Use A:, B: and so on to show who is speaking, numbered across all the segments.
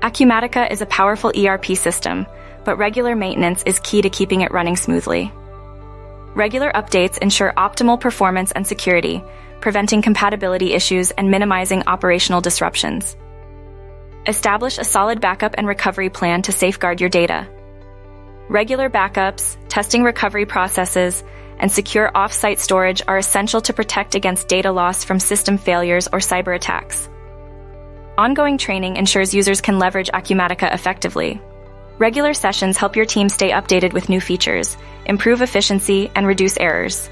A: Acumatica is a powerful ERP system, but regular maintenance is key to keeping it running smoothly. Regular updates ensure optimal performance and security, preventing compatibility issues and minimizing operational disruptions. Establish a solid backup and recovery plan to safeguard your data. Regular backups, testing recovery processes, and secure off-site storage are essential to protect against data loss from system failures or cyber attacks. Ongoing training ensures users can leverage Acumatica effectively. Regular sessions help your team stay updated with new features, improve efficiency, and reduce errors.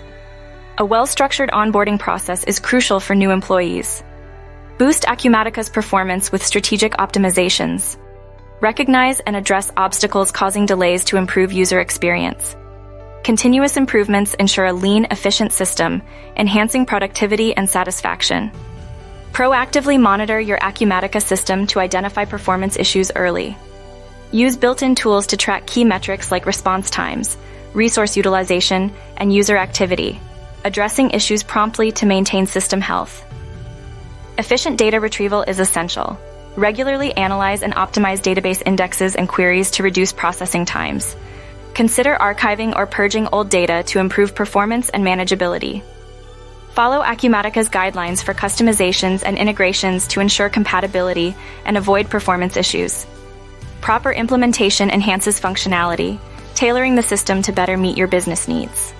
A: A well-structured onboarding process is crucial for new employees. Boost Acumatica's performance with strategic optimizations. Recognize and address obstacles causing delays to improve user experience. Continuous improvements ensure a lean, efficient system, enhancing productivity and satisfaction. Proactively monitor your Acumatica system to identify performance issues early. Use built-in tools to track key metrics like response times, resource utilization, and user activity, addressing issues promptly to maintain system health. Efficient data retrieval is essential. Regularly analyze and optimize database indexes and queries to reduce processing times. Consider archiving or purging old data to improve performance and manageability. Follow Acumatica's guidelines for customizations and integrations to ensure compatibility and avoid performance issues. Proper implementation enhances functionality, tailoring the system to better meet your business needs.